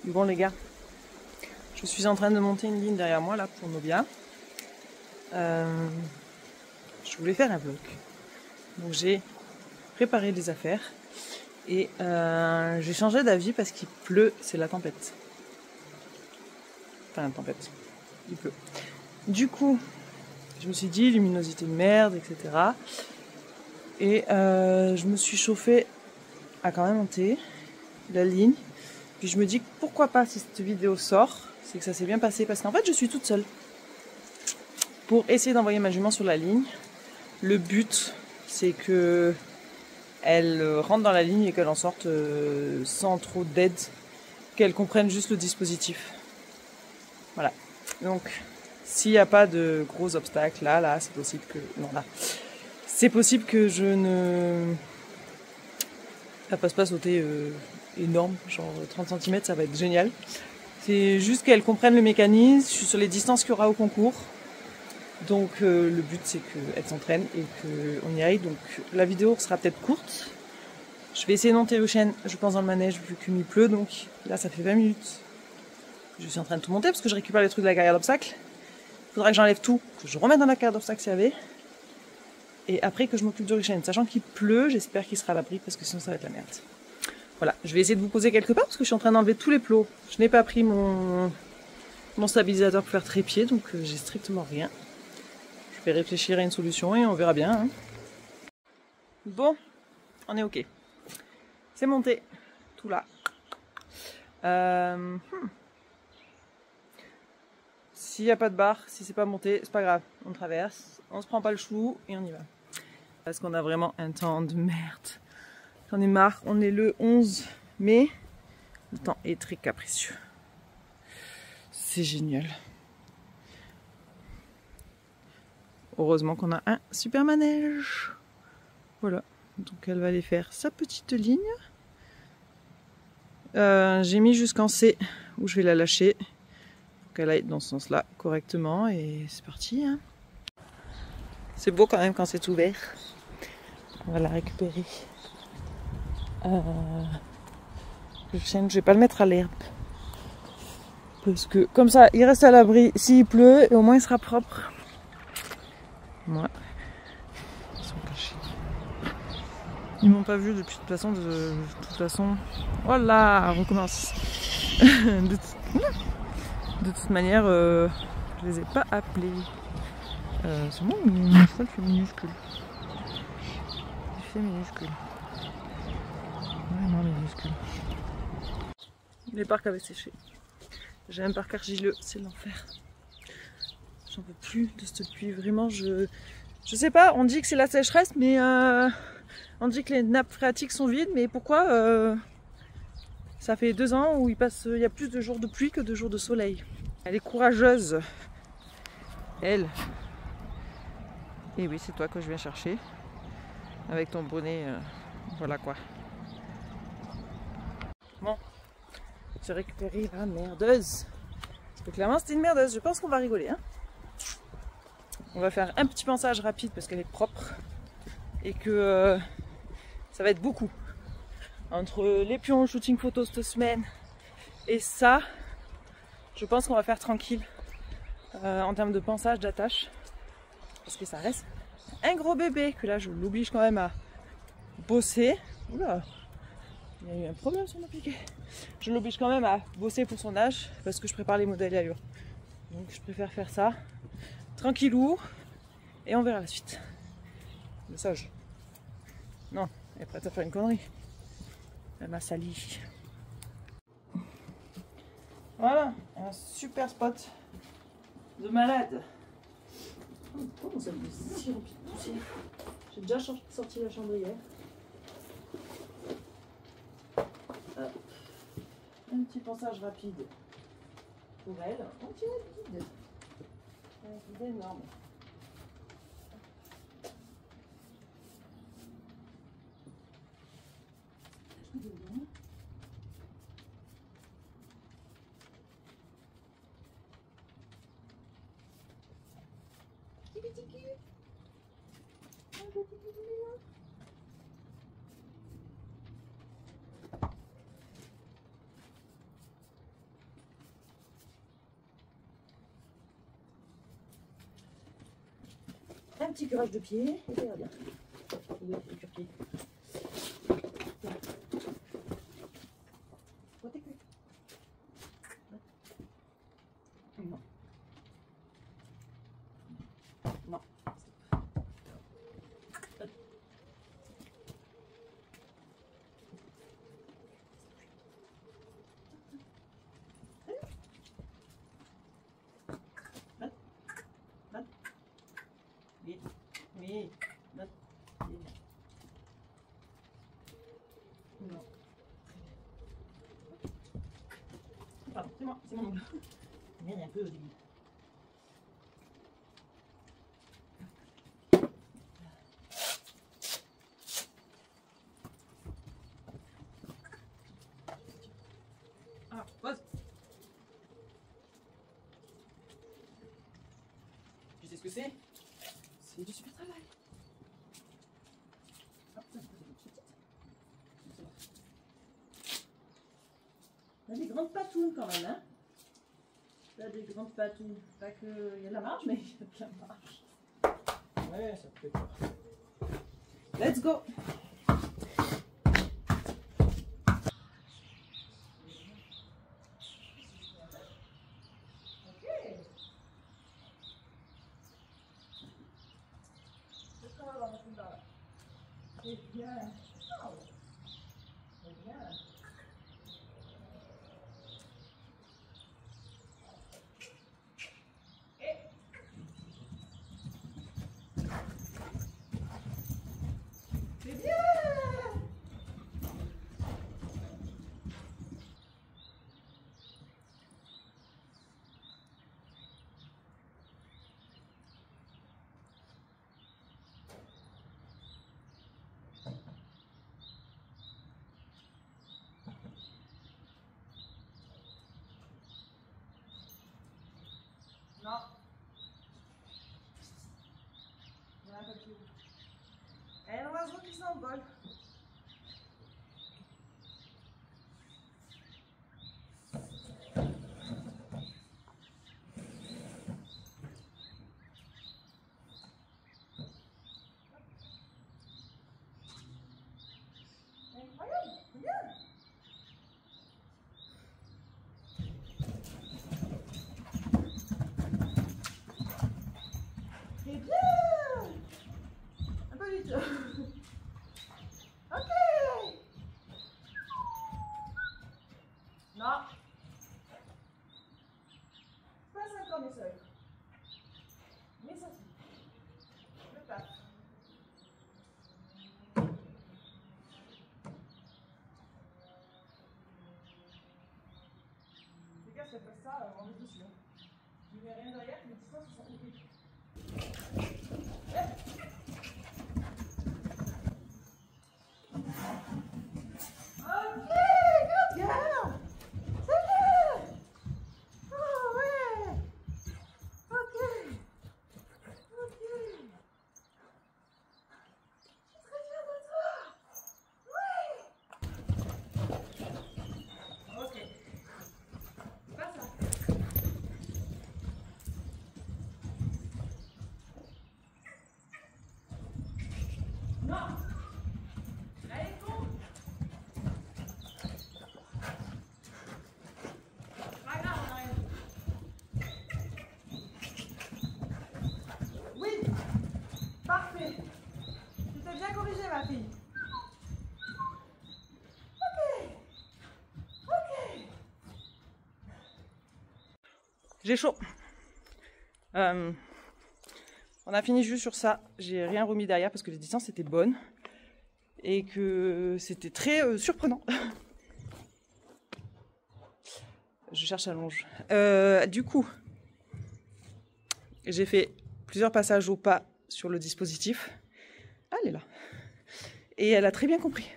Bon les gars, je suis en train de monter une ligne derrière moi là pour Nobia. Je voulais faire un vlog. Donc j'ai préparé des affaires et j'ai changé d'avis parce qu'il pleut, c'est la tempête. Enfin la tempête, il pleut. Du coup, je me suis dit luminosité de merde, etc. Et je me suis chauffée à quand même monter la ligne. Puis je me dis pourquoi pas si cette vidéo sort, c'est que ça s'est bien passé parce qu'en fait je suis toute seule pour essayer d'envoyer ma jument sur la ligne. Le but c'est que elle rentre dans la ligne et qu'elle en sorte sans trop d'aide, qu'elle comprenne juste le dispositif. Voilà. Donc s'il n'y a pas de gros obstacles là c'est possible que c'est possible que je ne la fasse pas sauter énorme, genre 30 cm, ça va être génial. C'est juste qu'elle comprenne le mécanisme, je suis sur les distances qu'il y aura au concours. Donc le but c'est qu'elle s'entraîne et qu'on y aille. Donc la vidéo sera peut-être courte. Je vais essayer de monter aux chaînes, je pense dans le manège vu qu'il pleut. Donc là ça fait 20 minutes. Je suis en train de tout monter parce que je récupère les trucs de la carrière d'obstacles. Il faudra que j'enlève tout, que je remette dans la carrière d'obstacles s'il y avait. Et après que je m'occupe du chaîne. Sachant qu'il pleut, j'espère qu'il sera à l'abri parce que sinon ça va être la merde. Voilà, je vais essayer de vous poser quelque part parce que je suis en train d'enlever tous les plots. Je n'ai pas pris mon stabilisateur pour faire trépied, donc j'ai strictement rien. Je vais réfléchir à une solution et on verra bien. Hein. Bon, on est ok. C'est monté, tout là. S'il n'y a pas de barre, si c'est pas monté, c'est pas grave. On traverse, on se prend pas le chou et on y va. Parce qu'on a vraiment un temps de merde. J'en ai marre, on est le 11 mai. Le temps est très capricieux. C'est génial. Heureusement qu'on a un super manège. Voilà. Donc elle va aller faire sa petite ligne. J'ai mis jusqu'en C où je vais la lâcher. Pour qu'elle aille dans ce sens-là correctement. Et c'est parti. Hein. C'est beau quand même quand c'est ouvert. On va la récupérer. Le chêne, je vais pas le mettre à l'herbe. Parce que comme ça, il reste à l'abri s'il pleut et au moins il sera propre. Moi, ils sont cachés. Ils m'ont pas vu depuis de toute façon. Voilà, on recommence. de toute manière, je les ai pas appelés. C'est bon, je crois qu'il fait minuscule. Il fait minuscule. Vraiment minuscule. Les parcs avaient séché. J'ai un parc argileux, c'est l'enfer. J'en peux plus de cette pluie, vraiment je sais pas, on dit que c'est la sécheresse, mais on dit que les nappes phréatiques sont vides, mais pourquoi ça fait 2 ans où il y a plus de jours de pluie que de jours de soleil. Elle est courageuse, elle. Et oui, c'est toi que je viens chercher, avec ton bonnet, voilà quoi. Bon, j'ai récupéré la merdeuse. Parce que clairement c'était une merdeuse, je pense qu'on va rigoler. Hein. On va faire un petit pinçage rapide parce qu'elle est propre. Et que ça va être beaucoup. Entre les pions, shooting photo cette semaine et ça, je pense qu'on va faire tranquille en termes de pinçage, d'attache. Parce que ça reste un gros bébé que là je l'oblige quand même à bosser. Oula, il y a eu un problème sur mon piquet. Je l'oblige quand même à bosser pour son âge parce que je prépare les modèles allure. Donc je préfère faire ça tranquillou et on verra la suite. Le sage. Non, elle est prête à faire une connerie. Elle m'a sali. Voilà, un super spot de malade. Oh, comment ça me fait si rempli de poussière. J'ai déjà sorti la chambrière. Hop. Un petit passage rapide pour elle. Oh, tiens, elle est vide. Elle est énorme. un petit curage de pied, et ça va bien. Oui, le cure-pied. Non. Non. Vite. Oui. Non. Pardon, c'est moi, c'est mon ongle. Merde, un peu au début. Ah, pause. Tu sais ce que c'est? C'est du super travail. Hop, ça, on a des grandes patounes quand même, hein. T'as des grandes patounes. Pas que il y a de la marge, mais il y a de la marge. Ouais, ça peut être. Let's go! C'est bien. C'est bien. C'est bien. Non. Il y en a un peu plus haut. Et un oiseau qui s'envole. Incroyable, c'est bien. C'est bien. Un peu vite. Ok. Non. Passe encore mes seuils. Mais ça suffit. Je passe. Les gars, si elle passe ça, on est dessus. Je ne mets rien derrière, les distances sont coupées. Ok, good girl. C'est bien. Oh ouais. Ok. Ok. Je suis très fière de toi. Ouais. Ok. C'est pas ça. Non. Allez, cours. Pas grave, on arrive. Oui. Parfait. Tu t'es bien corrigée, ma fille. Ok. Ok. J'ai chaud. On a fini juste sur ça. J'ai rien remis derrière parce que les distances étaient bonnes et que c'était très surprenant. Je cherche à longe. Du coup, j'ai fait plusieurs passages au pas sur le dispositif. Ah, elle est là. Et elle a très bien compris.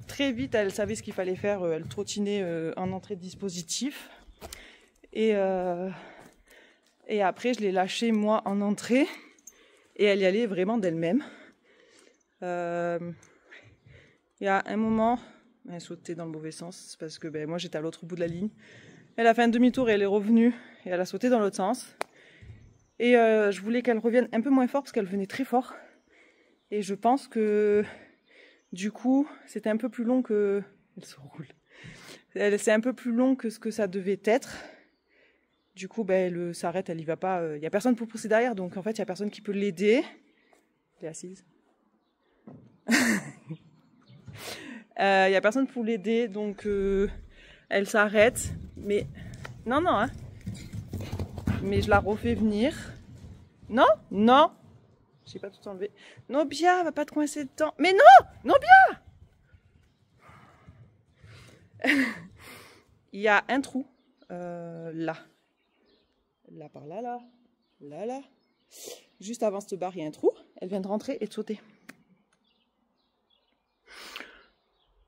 Très vite, elle savait ce qu'il fallait faire. Elle trottinait en entrée de dispositif. Et après, je l'ai lâchée, moi, en entrée. Et elle y allait vraiment d'elle-même. Il y a un moment, elle sautait dans le mauvais sens parce que moi, j'étais à l'autre bout de la ligne. Elle a fait un demi-tour et elle est revenue. Et elle a sauté dans l'autre sens. Et je voulais qu'elle revienne un peu moins fort parce qu'elle venait très fort. Et je pense que du coup, c'était un peu plus long que... Elle se roule. C'est un peu plus long que ce que ça devait être. Du coup, ben, elle s'arrête, elle y va pas. Il n'y a personne pour pousser derrière, donc en fait, il n'y a personne qui peut l'aider. Elle est assise. Il n'y a personne pour l'aider, donc elle s'arrête. Mais non, non, hein. Mais je la refais venir. Non, non. J'ai pas tout enlevé. Nobia, va pas te coincer dedans. Mais non, Nobia. Il y a un trou là. Là par là, là. Là, là. Juste avant cette barre, il y a un trou. Elle vient de rentrer et de sauter.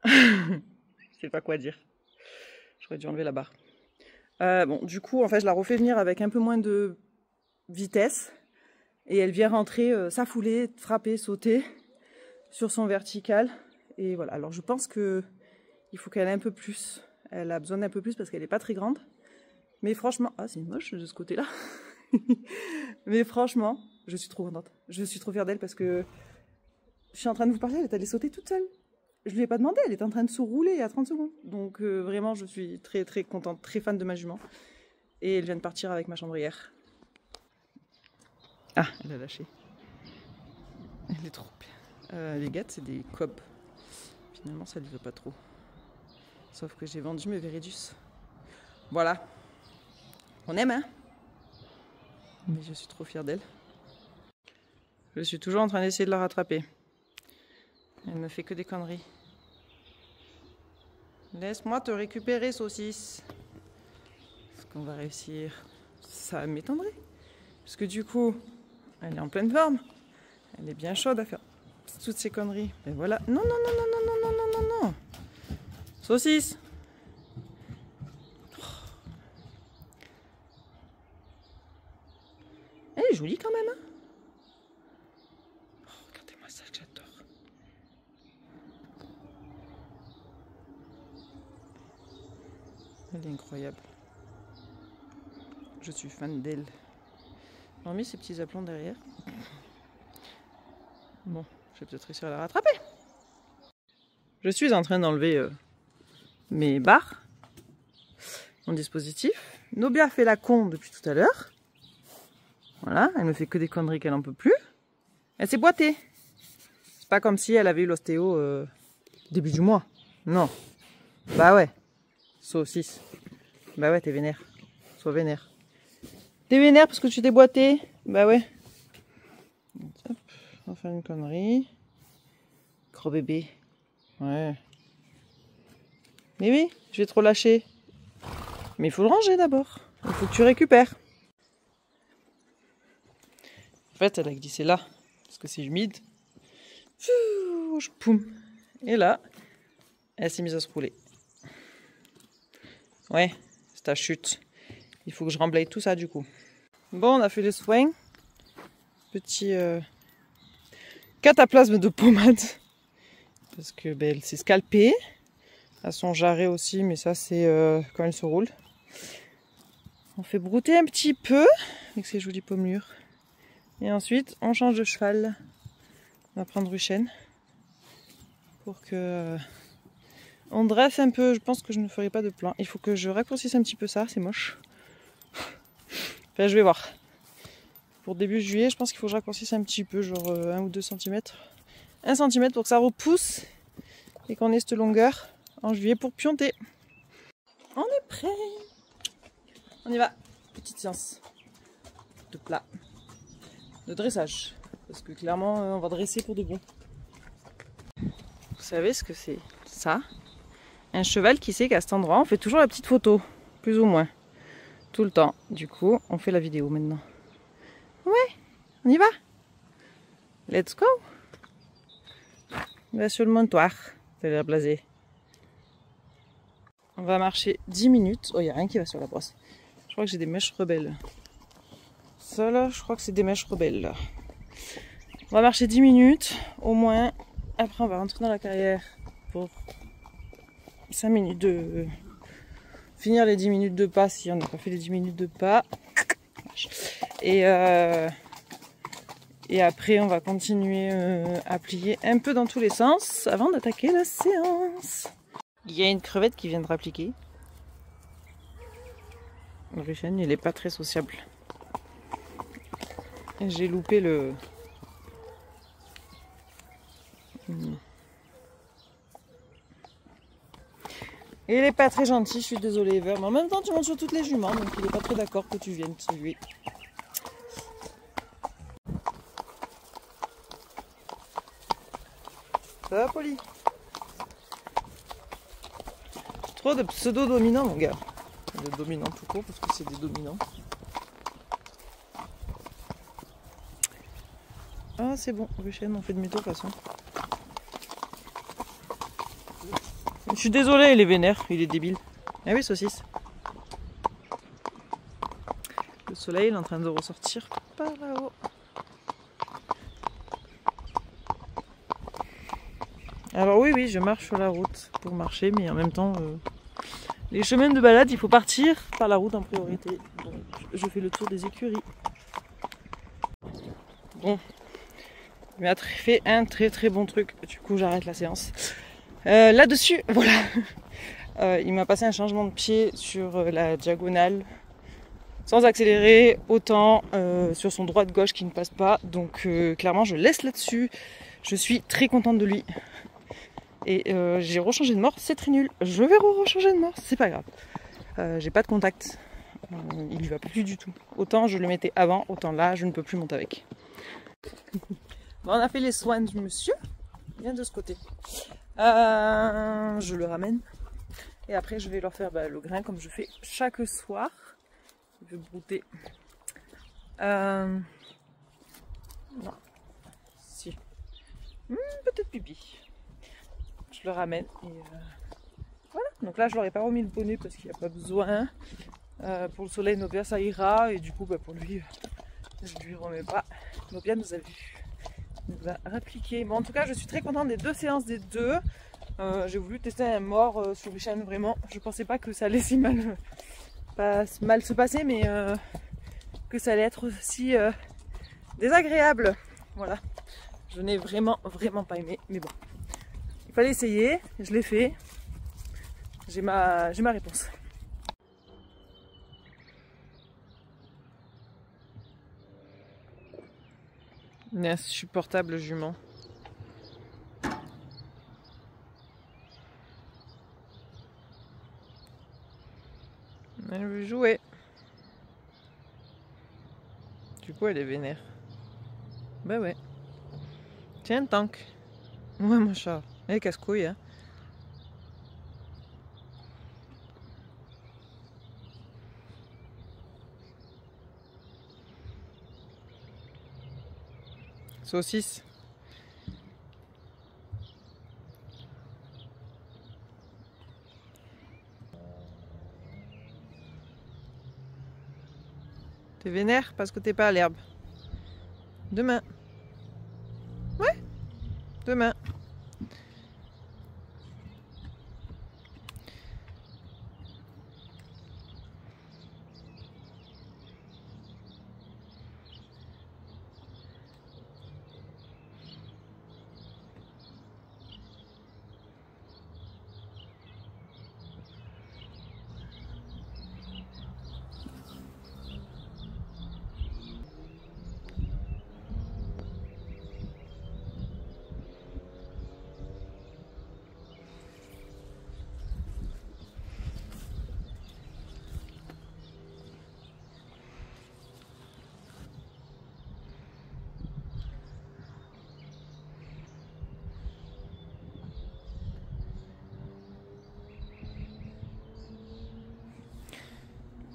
Je sais pas quoi dire. J'aurais dû enlever la barre. Bon, du coup, en fait, je la refais venir avec un peu moins de vitesse. Et elle vient rentrer, s'affouler, frapper, sauter sur son vertical. Et voilà. Alors, je pense que il faut qu'elle ait un peu plus. Elle a besoin d'un peu plus parce qu'elle n'est pas très grande. Mais franchement... Ah, c'est moche de ce côté-là. Mais franchement, je suis trop contente. Je suis trop fière d'elle parce que je suis en train de vous parler, elle est allée sauter toute seule. Je lui ai pas demandé, elle est en train de se rouler à 30 secondes. Donc vraiment, je suis très très contente, très fan de ma jument. Et elle vient de partir avec ma chambrière. Ah, elle a lâché. Elle est trop bien. Les gâtes, c'est des cobs. Finalement, ça ne lui va pas trop. Sauf que j'ai vendu mes Viridis. Voilà. On aime, hein? Mais je suis trop fière d'elle. Je suis toujours en train d'essayer de la rattraper. Elle me fait que des conneries. Laisse-moi te récupérer, saucisse. Est-ce qu'on va réussir? Ça m'étonnerait. Parce que du coup, elle est en pleine forme. Elle est bien chaude à faire toutes ces conneries. Et voilà. Non, non, non, non, non, non, non, non, non, non. Saucisse. Elle est jolie quand même, hein? Oh, regardez-moi ça, j'adore. Elle est incroyable. Je suis fan d'elle. On a mis ces petits aplomb derrière. Bon, je vais peut-être réussir à la rattraper. Je suis en train d'enlever mes barres, mon dispositif. Nobia fait la con depuis tout à l'heure. Voilà, elle me fait que des conneries qu'elle n'en peut plus. Elle s'est boitée. C'est pas comme si elle avait eu l'ostéo début du mois. Non. Bah ouais. Saucisse. Bah ouais, t'es vénère. Sois vénère. T'es vénère parce que tu t'es boité. Bah ouais. Hop, on va faire une connerie. Gros bébé. Ouais. Mais oui, je vais te relâcher. Mais il faut le ranger d'abord. Il faut que tu récupères. En fait, elle a glissé là. Parce que c'est humide. Poum. Et là, elle s'est mise à se rouler. Ouais, c'est ta chute. Il faut que je remblaye tout ça du coup. Bon, on a fait les soins. Petit cataplasme de pommade. Parce que ben, elle s'est scalpée. À son jarret aussi, mais ça c'est quand elle se roule. On fait brouter un petit peu avec ces jolies pommures. Et ensuite, on change de cheval. On va prendre Ruchen. Pour que on dresse un peu. Je pense que je ne ferai pas de plan. Il faut que je raccourcisse un petit peu ça, c'est moche. Enfin, je vais voir. Pour début juillet, je pense qu'il faut que je raccourcisse un petit peu, genre 1 ou 2 cm. 1 cm pour que ça repousse et qu'on ait cette longueur en juillet pour pionter. On est prêt. On y va. Petite séance de plat, de dressage. Parce que clairement, on va dresser pour de bon. Vous savez ce que c'est ça? Un cheval qui sait qu'à cet endroit, on fait toujours la petite photo. Plus ou moins. Tout le temps. Du coup, on fait la vidéo maintenant. Ouais, on y va. Let's go. On va sur le montoir. T'as l'air blasé. On va marcher 10 minutes. Oh, il n'y a rien qui va sur la brosse. Je crois que j'ai des mèches rebelles. Ça là, je crois que c'est des mèches rebelles là. On va marcher 10 minutes au moins. Après, on va rentrer dans la carrière pour 5 minutes de... finir les 10 minutes de pas si on n'a pas fait les 10 minutes de pas. Et après, on va continuer à plier un peu dans tous les sens avant d'attaquer la séance. Il y a une crevette qui vient de rappliquer. Ruchen, il n'est pas très sociable. J'ai loupé le... Il est pas très gentil, je suis désolée, Ever. Mais en même temps, tu montes sur toutes les juments, donc il est pas très d'accord que tu viennes lui. Ça va, Polly? Trop de pseudo-dominants, mon gars. De dominants tout court, parce que c'est des dominants. Ah, c'est bon, Ruchen, on fait demi-tour de toute façon. Je suis désolée, il est vénère, il est débile. Ah oui, saucisse. Le soleil il est en train de ressortir par là-haut. Alors oui, je marche sur la route pour marcher, mais en même temps, les chemins de balade, il faut partir par la route en priorité. Donc, je fais le tour des écuries. Bon, il m'a fait un très bon truc. Du coup, j'arrête la séance. Là-dessus, voilà. Il m'a passé un changement de pied sur la diagonale, sans accélérer, autant sur son droite-gauche qui ne passe pas. Donc clairement, je laisse là-dessus. Je suis très contente de lui. Et j'ai rechangé de mort, c'est très nul. Je vais rechanger de mort, c'est pas grave. J'ai pas de contact. Il y va plus du tout. Autant je le mettais avant, autant là, je ne peux plus monter avec. Bon, on a fait les soins du monsieur. Il vient de ce côté. Je le ramène. Et après, je vais leur faire le grain comme je fais chaque soir. Je vais brouter. Non. Si. Peut-être pipi. Je le ramène. Et voilà. Donc là, je leur ai pas remis le bonnet parce qu'il n'y a pas besoin. Pour le soleil, Nobia, ça ira. Et du coup, pour lui, je lui remets pas. Nobia nous a vu. Nous a rappliqué. Bon, en tout cas, je suis très contente des deux séances des deux. J'ai voulu tester un mort sur Ruchen, vraiment. Je pensais pas que ça allait si mal se passer, mais que ça allait être si désagréable. Voilà. Je n'ai vraiment pas aimé, mais bon. Il fallait essayer, je l'ai fait. J'ai ma réponse. Une insupportable jument. Elle veut jouer. Du coup, elle est vénère. Bah ouais. Tiens, tank. Ouais, mon chat. Elle est casse-couille, hein. Saucisse. T'es vénère parce que t'es pas à l'herbe. Demain. Ouais. Demain.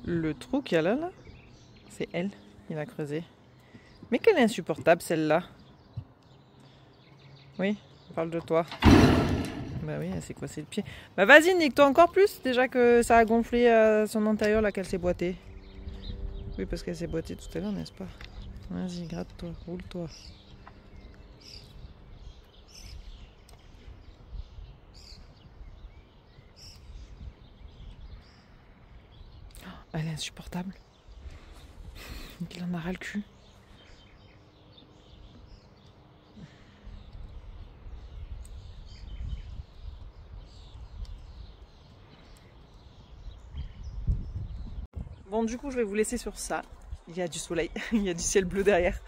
Le trou qu'il y a là, c'est elle, il a creusé. Mais qu'elle est insupportable celle-là. Oui, on parle de toi. Bah oui, elle s'est coincée le pied. Bah vas-y, nique-toi encore plus, déjà que ça a gonflé à son intérieur là qu'elle s'est boitée. Oui, parce qu'elle s'est boitée tout à l'heure, n'est-ce pas? Vas-y, gratte-toi, roule-toi. Elle est insupportable. Donc il en a ras le cul. Bon, du coup, je vais vous laisser sur ça. Il y a du soleil, il y a du ciel bleu derrière.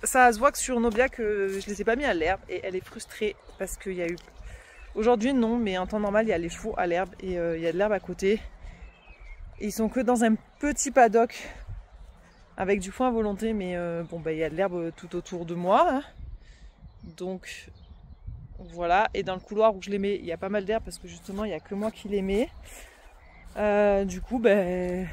Ça se voit que sur Nobia que je les ai pas mis à l'herbe et elle est frustrée parce qu'il y a eu... Aujourd'hui non, mais en temps normal il y a les chevaux à l'herbe et il y a de l'herbe à côté. Et ils sont que dans un petit paddock avec du foin à volonté, mais bon bah il y a de l'herbe tout autour de moi. Hein. Donc voilà, et dans le couloir où je les mets, il y a pas mal d'herbe parce que justement il n'y a que moi qui les mets. Du coup ben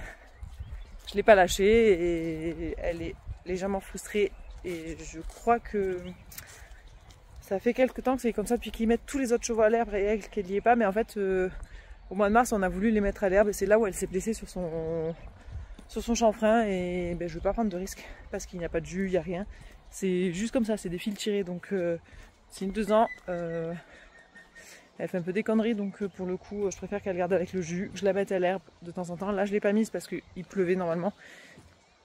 je l'ai pas lâchée et elle est légèrement frustrée. Et je crois que ça fait quelques temps que c'est comme ça depuis qu'ils mettent tous les autres chevaux à l'herbe et elle qu'elle n'y est pas. Mais en fait, au mois de mars, on a voulu les mettre à l'herbe et c'est là où elle s'est blessée sur son chanfrein. Et ben, je ne veux pas prendre de risque parce qu'il n'y a pas de jus, il n'y a rien. C'est juste comme ça, c'est des fils tirés. Donc, c'est une 2 ans. Elle fait un peu des conneries. Donc, pour le coup, je préfère qu'elle garde avec le jus. Je la mette à l'herbe de temps en temps. Là, je ne l'ai pas mise parce qu'il pleuvait normalement.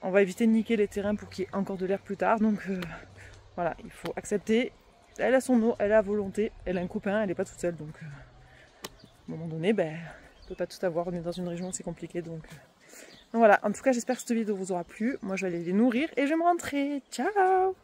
On va éviter de niquer les terrains pour qu'il y ait encore de l'herbe plus tard. Donc voilà, il faut accepter. Elle a son eau, elle a volonté, elle a un copain, elle n'est pas toute seule. Donc à un moment donné, ben, on ne peut pas tout avoir. On est dans une région où c'est compliqué. Donc voilà, en tout cas, j'espère que cette vidéo vous aura plu. Moi, je vais aller les nourrir et je vais me rentrer. Ciao!